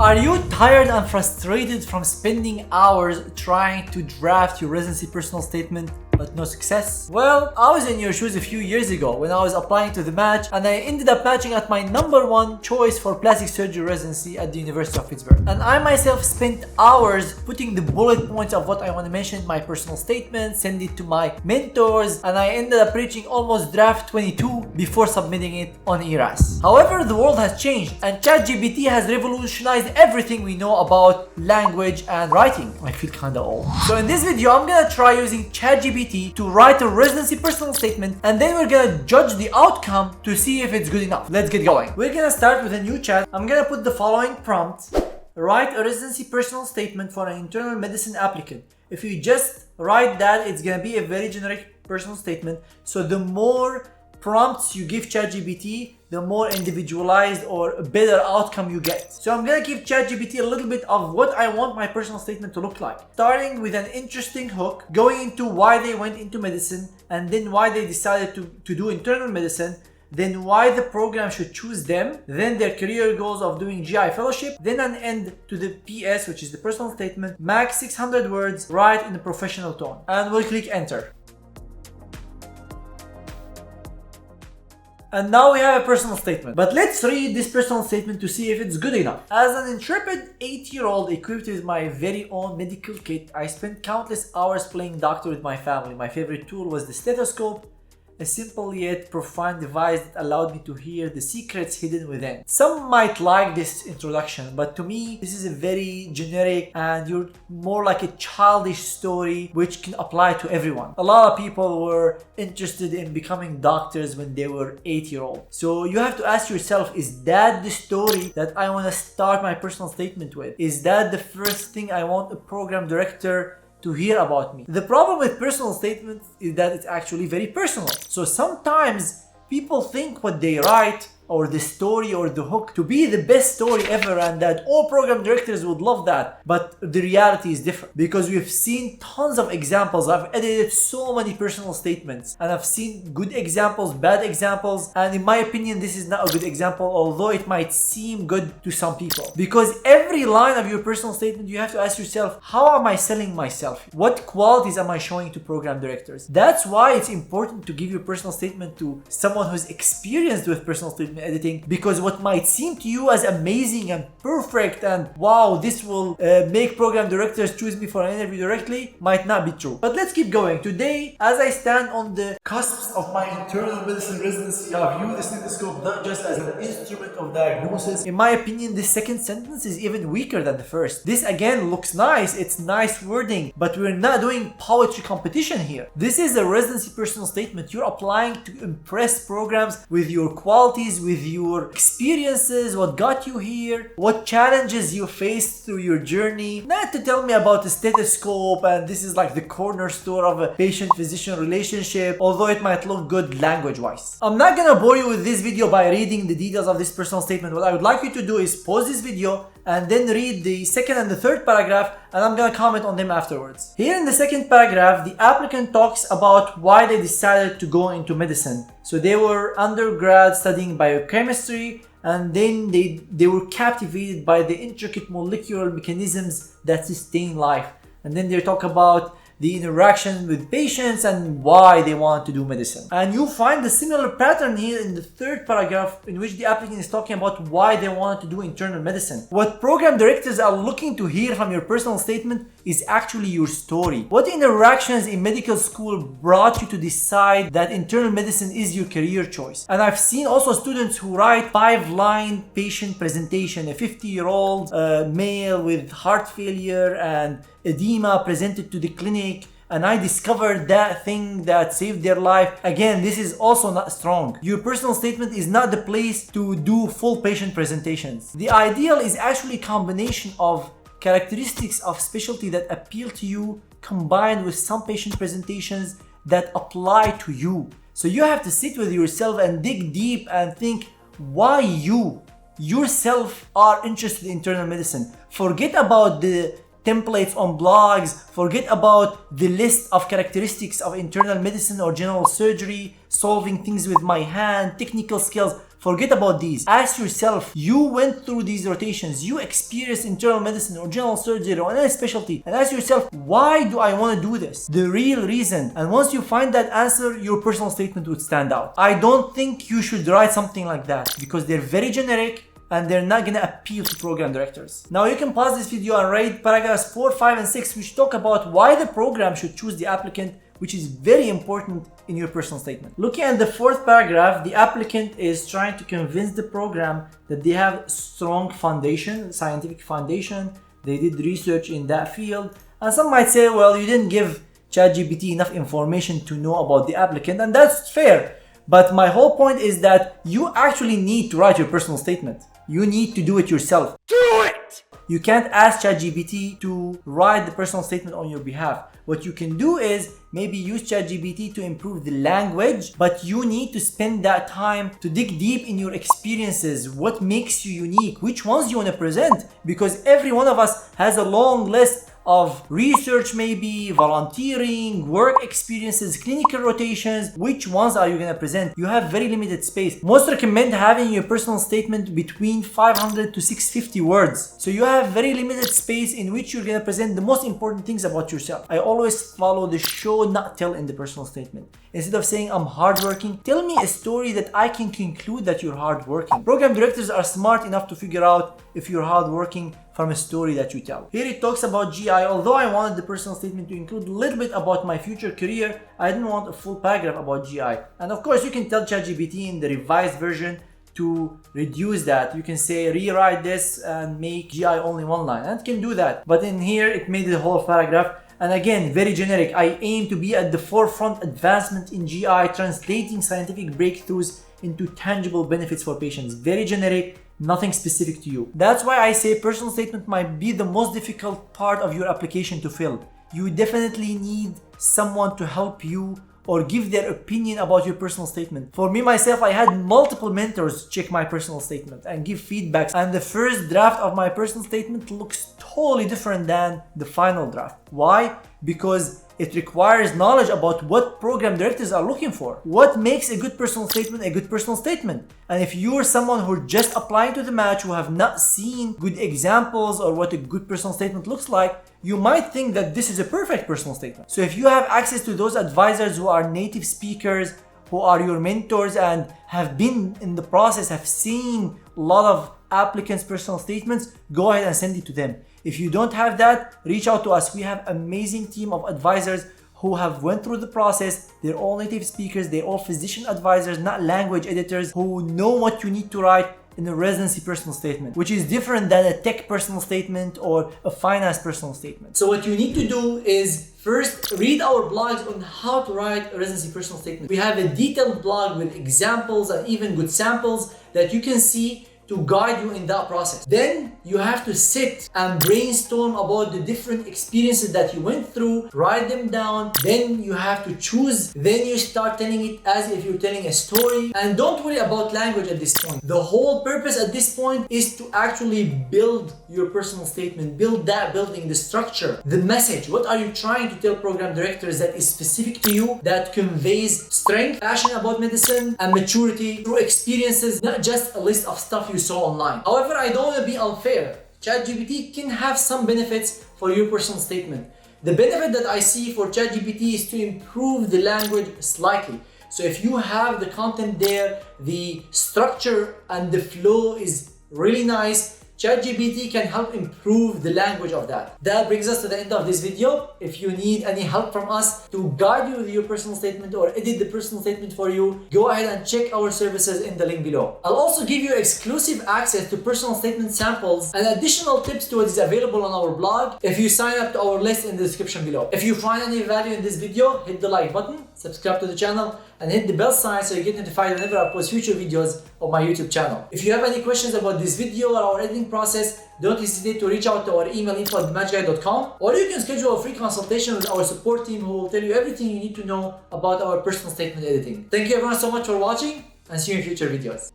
Are you tired and frustrated from spending hours trying to draft your residency personal statement but no success? Well, I was in your shoes a few years ago when I was applying to the match, and I ended up matching at my #1 choice for plastic surgery residency at the University of Pittsburgh. And I myself spent hours putting the bullet points of what I want to mention in my personal statement, send it to my mentors, and I ended up reaching almost draft 22 before submitting it on ERAS. However, the world has changed and ChatGPT has revolutionized everything we know about language and writing. I feel kinda old. So in this video, I'm gonna try using ChatGPT to write a residency personal statement, and then we're gonna judge the outcome to see if it's good enough. Let's get going. We're gonna start with a new chat. I'm gonna put the following prompt. Write a residency personal statement for an internal medicine applicant. If you just write that, it's gonna be a very generic personal statement. So the more prompts you give ChatGPT, the more individualized or better outcome you get. So I'm gonna give ChatGPT a little bit of what I want my personal statement to look like. Starting with an interesting hook, going into why they went into medicine, and then why they decided to do internal medicine, then why the program should choose them, then their career goals of doing GI fellowship, then an end to the PS, which is the personal statement, max 600 words, write in a professional tone. And we'll click enter. And now we have a personal statement. But let's read this personal statement to see if it's good enough. As an intrepid 8-year-old equipped with my very own medical kit, I spent countless hours playing doctor with my family. My favorite tool was the stethoscope, a simple yet profound device that allowed me to hear the secrets hidden within. Some might like this introduction, but to me, this is a very generic and you're more like a childish story which can apply to everyone. A lot of people were interested in becoming doctors when they were 8-year-old. So you have to ask yourself, is that the story that I want to start my personal statement with? Is that the first thing I want a program director to hear about me? The problem with personal statements is that it's actually very personal. So sometimes people think what they write or the story or the hook to be the best story ever, and that all program directors would love that. But the reality is different, because we've seen tons of examples. I've edited so many personal statements and I've seen good examples, bad examples, and in my opinion this is not a good example, although it might seem good to some people. Because every line of your personal statement you have to ask yourself, how am I selling myself? What qualities am I showing to program directors? That's why it's important to give your personal statement to someone who's experienced with personal statement editing, because what might seem to you as amazing and perfect and wow, this will make program directors choose me for an interview directly, might not be true. But let's keep going. Today, as I stand on the cusps of my internal medicine residency, I view the stethoscope not just as an instrument of diagnosis. In my opinion, this second sentence is even weaker than the first. This again looks nice, it's nice wording, but we're not doing poetry competition here. This is a residency personal statement. You're applying to impress programs with your qualities, with your experiences, what got you here, what challenges you faced through your journey. Not to tell me about the stethoscope and this is like the cornerstone of a patient-physician relationship, although it might look good language-wise. I'm not gonna bore you with this video by reading the details of this personal statement. What I would like you to do is pause this video and then read the second and the third paragraph, and I'm gonna comment on them afterwards. Here in the second paragraph, the applicant talks about why they decided to go into medicine. So they were undergrad studying biochemistry, and then they were captivated by the intricate molecular mechanisms that sustain life. And then they talk about the interaction with patients and why they want to do medicine. And you find a similar pattern here in the third paragraph, in which the applicant is talking about why they want to do internal medicine. What program directors are looking to hear from your personal statement is actually your story. What interactions in medical school brought you to decide that internal medicine is your career choice? And I've seen also students who write 5-line patient presentation. A 50-year-old male with heart failure and edema presented to the clinic, and I discovered that thing that saved their life. Again, this is also not strong. Your personal statement is not the place to do full patient presentations. The ideal is actually a combination of characteristics of specialty that appeal to you, combined with some patient presentations that apply to you. So you have to sit with yourself and dig deep and think why you yourself are interested in internal medicine. Forget about the templates on blogs, forget about the list of characteristics of internal medicine or general surgery, solving things with my hand, technical skills. Forget about these. Ask yourself, you went through these rotations, you experienced internal medicine or general surgery or any specialty, and ask yourself, why do I want to do this? The real reason. And once you find that answer, your personal statement would stand out. I don't think you should write something like that because they're very generic and they're not gonna appeal to program directors. Now you can pause this video and read paragraphs 4, 5, and 6, which talk about why the program should choose the applicant, which is very important in your personal statement. Looking at the 4th paragraph, the applicant is trying to convince the program that they have strong foundation, scientific foundation, they did research in that field. And some might say, well, you didn't give ChatGPT enough information to know about the applicant, and that's fair. But my whole point is that you actually need to write your personal statement. You need to do it yourself. Do it! You can't ask ChatGPT to write the personal statement on your behalf. What you can do is maybe use ChatGPT to improve the language, but you need to spend that time to dig deep in your experiences. What makes you unique? Which ones you want to present? Because every one of us has a long list of research, maybe volunteering, work experiences, clinical rotations. Which ones are you going to present? You have very limited space. Most recommend having your personal statement between 500 to 650 words. So you have very limited space in which you're going to present the most important things about yourself. I always follow the show, not tell in the personal statement. Instead of saying I'm hardworking, tell me a story that I can conclude that you're hardworking. Program directors are smart enough to figure out if you're hardworking from a story that you tell. Here it talks about GI. Although I wanted the personal statement to include a little bit about my future career, I didn't want a full paragraph about GI. And of course, you can tell ChatGPT in the revised version to reduce that. You can say rewrite this and make GI only one line, and it can do that. But in here, it made the whole paragraph. And again, very generic. I aim to be at the forefront advancement in GI, translating scientific breakthroughs into tangible benefits for patients. Very generic. Nothing specific to you. That's why I say personal statement might be the most difficult part of your application to fill. You definitely need someone to help you or give their opinion about your personal statement. For me myself, I had multiple mentors check my personal statement and give feedbacks, and the first draft of my personal statement looks totally different than the final draft. Why? Because it requires knowledge about what program directors are looking for. What makes a good personal statement a good personal statement? And if you're someone who's just applying to the match, who have not seen good examples or what a good personal statement looks like, you might think that this is a perfect personal statement. So if you have access to those advisors who are native speakers, who are your mentors and have been in the process, have seen a lot of applicants' personal statements, go ahead and send it to them. If you don't have that, reach out to us. We have an amazing team of advisors who have went through the process. They're all native speakers, they're all physician advisors, not language editors, who know what you need to write in a residency personal statement, which is different than a tech personal statement or a finance personal statement. So what you need to do is first read our blogs on how to write a residency personal statement. We have a detailed blog with examples and even good samples that you can see to guide you in that process. Then you have to sit and brainstorm about the different experiences that you went through, write them down, then you have to choose, then you start telling it as if you're telling a story. And don't worry about language at this point. The whole purpose at this point is to actually build your personal statement, build that building, the structure, the message. What are you trying to tell program directors that is specific to you, that conveys strength, passion about medicine, and maturity through experiences, not just a list of stuff you saw online. However, I don't want to be unfair. ChatGPT can have some benefits for your personal statement. The benefit that I see for ChatGPT is to improve the language slightly. So if you have the content there, the structure and the flow is really nice, ChatGPT can help improve the language of that. That brings us to the end of this video. If you need any help from us to guide you with your personal statement or edit the personal statement for you, go ahead and check our services in the link below. I'll also give you exclusive access to personal statement samples and additional tips to what is available on our blog if you sign up to our list in the description below. If you find any value in this video, hit the like button, subscribe to the channel, and hit the bell sign so you get notified whenever I post future videos on my YouTube channel. If you have any questions about this video or our editing process, don't hesitate to reach out to our email info@thematchguy.com, or you can schedule a free consultation with our support team who will tell you everything you need to know about our personal statement editing. Thank you everyone so much for watching, and see you in future videos.